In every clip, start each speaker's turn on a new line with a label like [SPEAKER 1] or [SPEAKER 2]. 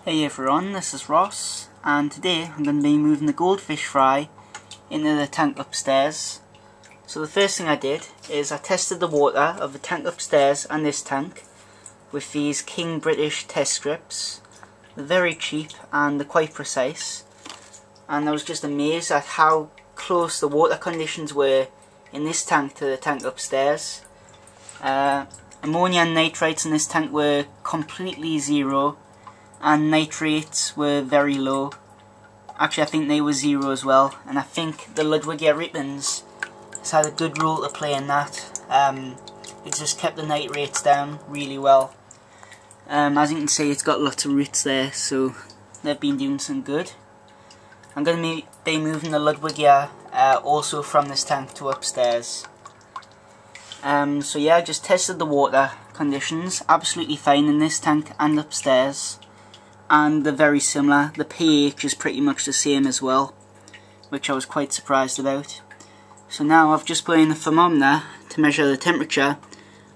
[SPEAKER 1] Hey everyone, this is Ross, and today I'm going to be moving the goldfish fry into the tank upstairs. So the first thing I did is I tested the water of the tank upstairs and this tank with these King British test strips. They're very cheap and they're quite precise, and I was just amazed at how close the water conditions were in this tank to the tank upstairs. Ammonia and nitrates in this tank were completely zero, and nitrates were very low. Actually, I think they were zero as well, and I think the Ludwigia Rippins has had a good role to play in that. It just kept the nitrates down really well. As you can see, it's got lots of roots there, so they've been doing some good. I'm going to be moving the Ludwigia also from this tank to upstairs. So yeah, I just tested the water conditions, absolutely fine in this tank and upstairs. And they're very similar. The pH is pretty much the same as well, which I was quite surprised about. So now I've just put in a thermometer to measure the temperature,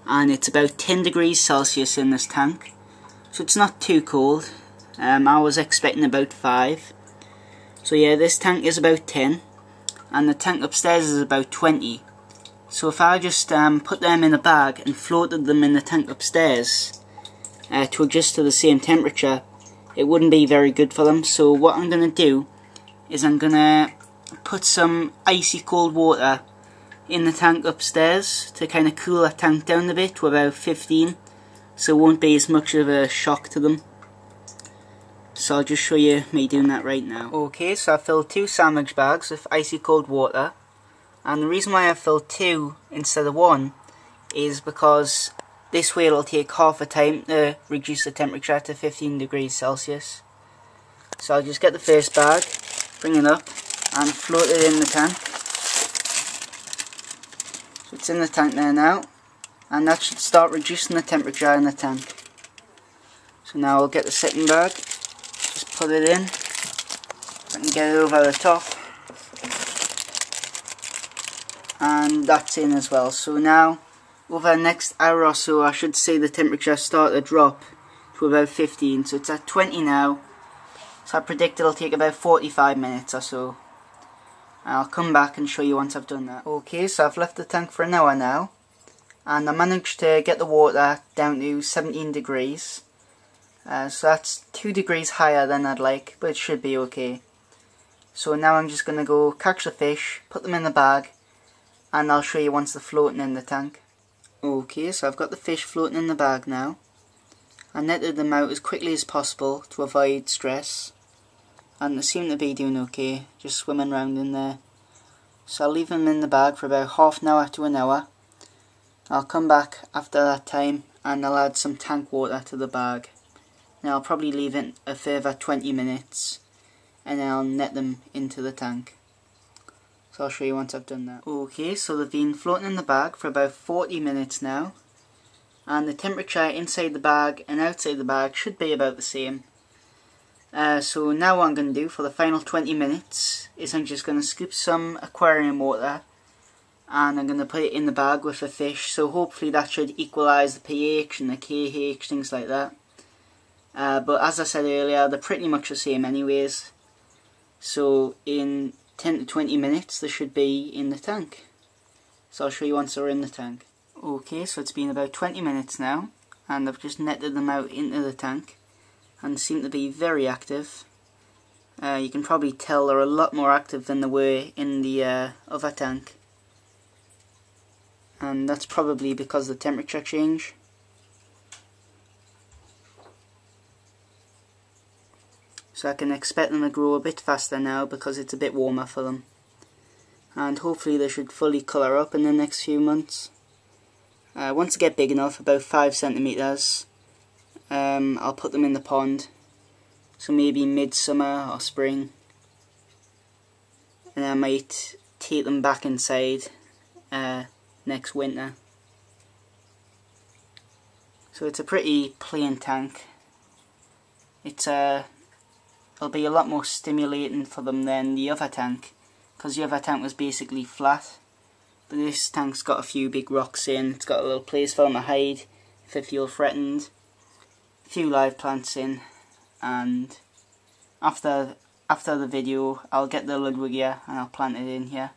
[SPEAKER 1] and it's about 10 degrees Celsius in this tank, so it's not too cold. I was expecting about 5. So yeah, this tank is about 10 and the tank upstairs is about 20. So if I just put them in a bag and floated them in the tank upstairs to adjust to the same temperature, it wouldn't be very good for them. So what I'm going to do is I'm going to put some icy cold water in the tank upstairs to kind of cool that tank down a bit to about 15, so it won't be as much of a shock to them. So I'll just show you me doing that right now. Okay, so I filled 2 sandwich bags with icy cold water, and the reason why I filled 2 instead of 1 is because this way it'll take half the time to reduce the temperature to 15 degrees Celsius. So I'll just get the first bag, bring it up and float it in the tank. So it's in the tank there now, and that should start reducing the temperature in the tank. So now I'll get the second bag, just put it in, and get it over the top. And that's in as well. So now over the next hour or so I should see the temperature start to drop to about 15. So it's at 20 now, so I predict it'll take about 45 minutes or so. I'll come back and show you once I've done that. Okay, so I've left the tank for an hour now, and I managed to get the water down to 17 degrees. So that's 2 degrees higher than I'd like, but it should be okay. So now I'm just going to go catch the fish, put them in the bag, and I'll show you once they're floating in the tank. Okay, so I've got the fish floating in the bag now. I netted them out as quickly as possible to avoid stress, and they seem to be doing okay, just swimming around in there. So I'll leave them in the bag for about half an hour to an hour. I'll come back after that time and I'll add some tank water to the bag. Now I'll probably leave it a further 20 minutes and then I'll net them into the tank. So I'll show you once I've done that. Okay, so they've been floating in the bag for about 40 minutes now, and the temperature inside the bag and outside the bag should be about the same. So now what I'm going to do for the final 20 minutes is I'm just going to scoop some aquarium water and I'm going to put it in the bag with the fish, so hopefully that should equalise the pH and the KH, things like that. But as I said earlier, they're pretty much the same anyways, so in 10 to 20 minutes they should be in the tank. So I'll show you once they're in the tank. Okay, so it's been about 20 minutes now and I've just netted them out into the tank and seem to be very active. You can probably tell they're a lot more active than they were in the other tank, and that's probably because of the temperature change. So I can expect them to grow a bit faster now because it's a bit warmer for them. And hopefully they should fully colour up in the next few months. Once they get big enough, about 5 centimetres, I'll put them in the pond. So maybe midsummer or spring. And I might take them back inside next winter. So it's a pretty plain tank. It'll be a lot more stimulating for them than the other tank, because the other tank was basically flat. But this tank's got a few big rocks in, it's got a little place for them to hide if they feel threatened. A few live plants in, and after the video I'll get the Ludwig here and I'll plant it in here.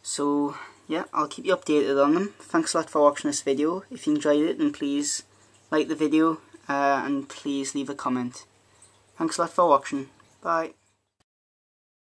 [SPEAKER 1] So yeah, I'll keep you updated on them. Thanks a lot for watching this video. If you enjoyed it, then please like the video and please leave a comment. Thanks a lot for watching. Bye.